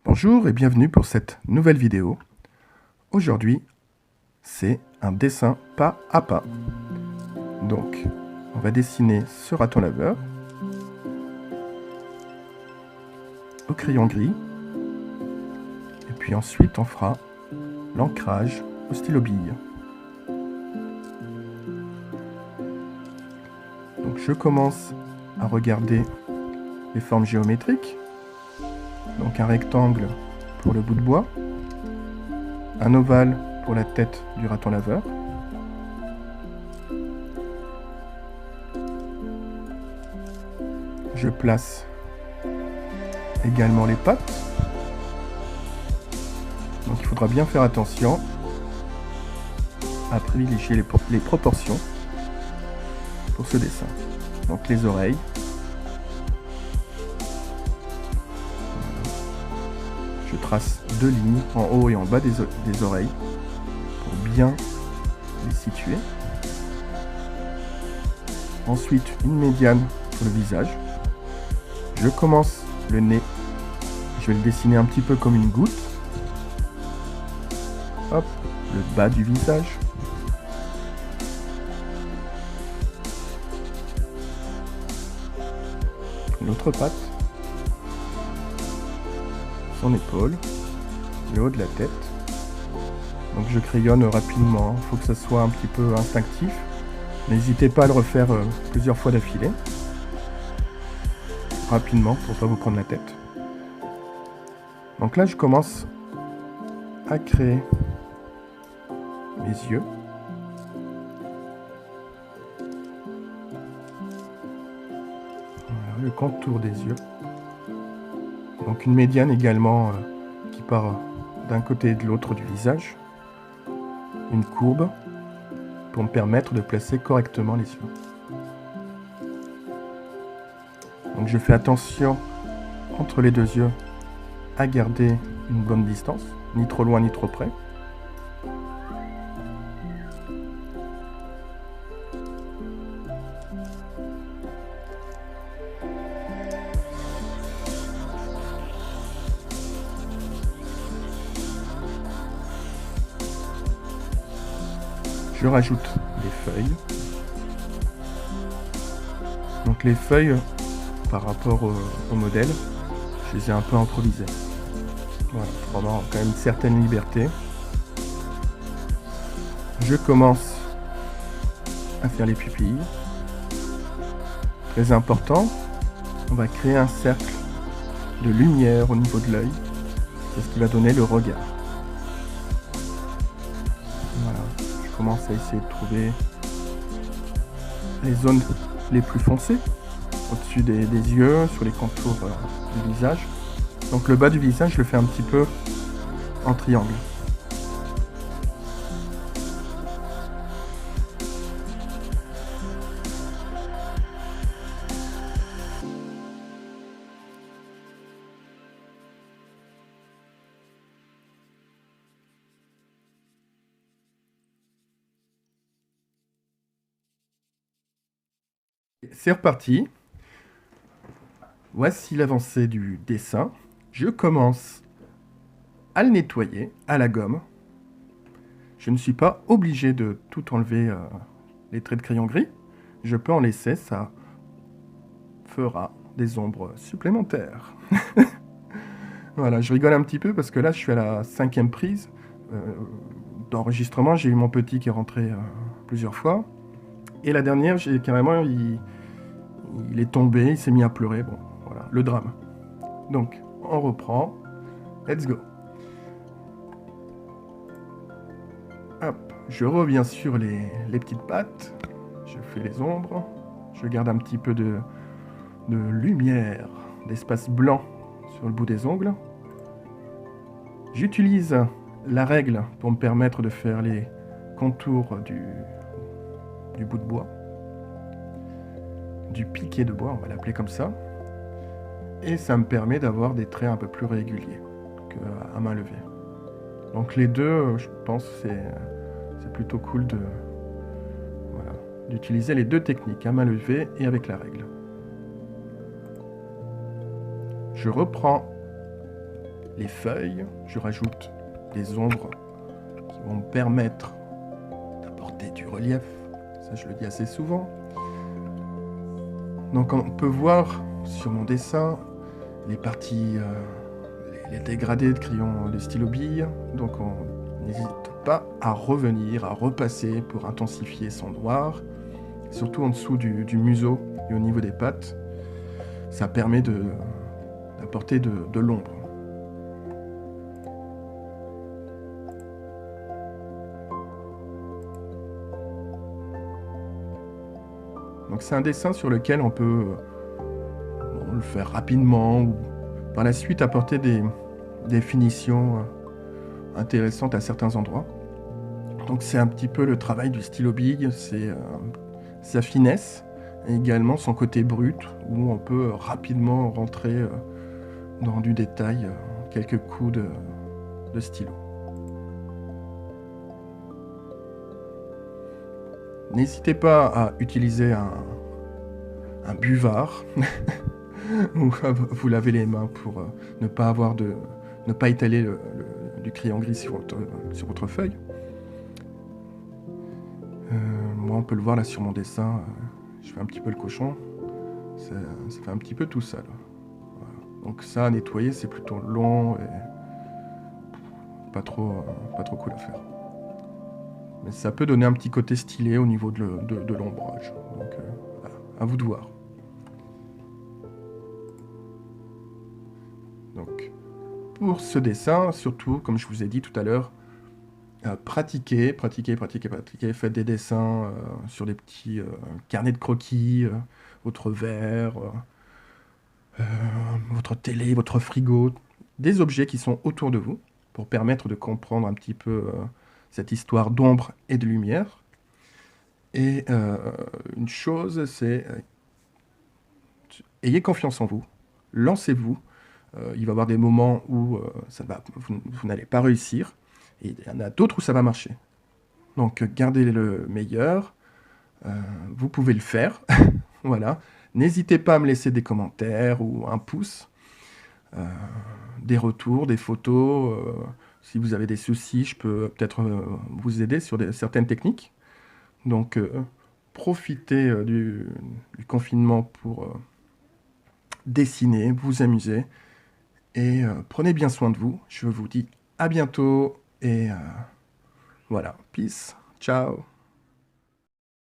Bonjour et bienvenue pour cette nouvelle vidéo. Aujourd'hui, c'est un dessin pas à pas. Donc, on va dessiner ce raton laveur au crayon gris. Et puis ensuite, on fera l'ancrage au stylo bille. Donc, je commence à regarder les formes géométriques. Donc, un rectangle pour le bout de bois, un ovale pour la tête du raton laveur, je place également les pattes. Donc il faudra bien faire attention à privilégier les proportions pour ce dessin. Donc les oreilles. Je trace deux lignes en haut et en bas des oreilles pour bien les situer. Ensuite une médiane pour le visage. Je commence le nez. Je vais le dessiner un petit peu comme une goutte. Hop, le bas du visage. L'autre patte. Son épaule. Le haut de la tête. Donc je crayonne rapidement. Il faut que ça soit un petit peu instinctif. N'hésitez pas à le refaire plusieurs fois d'affilée. Rapidement pour ne pas vous prendre la tête. Donc là je commence à créer mes yeux. Voilà, le contour des yeux. Donc une médiane également qui part d'un côté et de l'autre du visage. Une courbe pour me permettre de placer correctement les yeux. Donc je fais attention entre les deux yeux à garder une bonne distance, ni trop loin ni trop près. Je rajoute des feuilles. Donc les feuilles, par rapport au modèle, je les ai un peu improvisées. Voilà, pour avoir quand même une certaine liberté. Je commence à faire les pupilles. Très important, on va créer un cercle de lumière au niveau de l'œil. C'est ce qui va donner le regard. Voilà, je commence à essayer de trouver les zones les plus foncées, au-dessus des yeux, sur les contours du visage. Donc le bas du visage, je le fais un petit peu en triangle. C'est reparti. Voici l'avancée du dessin. Je commence à le nettoyer à la gomme. Je ne suis pas obligé de tout enlever les traits de crayon gris. Je peux en laisser, ça fera des ombres supplémentaires. Voilà, je rigole un petit peu parce que là je suis à la 5e prise d'enregistrement. J'ai eu mon petit qui est rentré plusieurs fois. Et la dernière, j'ai carrément, il est tombé, il s'est mis à pleurer. Bon, voilà, le drame. Donc, on reprend. Let's go. Hop, je reviens sur les petites pattes. Je fais les ombres. Je garde un petit peu de lumière, d'espace blanc sur le bout des ongles. J'utilise la règle pour me permettre de faire les contours du bout de bois. Du piquet de bois, on va l'appeler comme ça. Et ça me permet d'avoir des traits un peu plus réguliers qu'à main levée. Donc les deux, je pense que c'est plutôt cool d'utiliser les deux techniques, à main levée et avec la règle. Je reprends les feuilles, je rajoute des ombres qui vont me permettre d'apporter du relief. Ça, je le dis assez souvent. Donc on peut voir sur mon dessin les parties, les dégradés de crayon de stylo bille. Donc on n'hésite pas à revenir, à repasser pour intensifier son noir, surtout en dessous du museau et au niveau des pattes. Ça permet d'apporter de l'ombre. Donc c'est un dessin sur lequel on peut le faire rapidement ou par la suite apporter des finitions intéressantes à certains endroits. Donc c'est un petit peu le travail du stylo bille, c'est sa finesse et également son côté brut où on peut rapidement rentrer dans du détail, quelques coups de stylo. N'hésitez pas à utiliser un buvard ou à vous laver les mains pour ne pas étaler du crayon gris sur votre feuille. Moi, on peut le voir là sur mon dessin, je fais un petit peu le cochon, ça fait un petit peu tout ça là. Voilà. Donc ça, à nettoyer, c'est plutôt long et pas trop cool à faire. Mais ça peut donner un petit côté stylé au niveau de l'ombrage. Donc voilà, à vous de voir. Donc pour ce dessin, surtout, comme je vous ai dit tout à l'heure, pratiquez, faites des dessins sur des petits carnets de croquis, votre verre, votre télé, votre frigo, des objets qui sont autour de vous, pour permettre de comprendre un petit peu cette histoire d'ombre et de lumière. Et une chose, c'est ayez confiance en vous, lancez-vous. Il va y avoir des moments où vous n'allez pas réussir, et il y en a d'autres où ça va marcher. Donc gardez le meilleur, vous pouvez le faire, voilà. N'hésitez pas à me laisser des commentaires ou un pouce, des retours, des photos. Si vous avez des soucis, je peux peut-être vous aider sur certaines techniques. Donc profitez du confinement pour dessiner, vous amuser. Et prenez bien soin de vous. Je vous dis à bientôt. Et voilà, peace, ciao.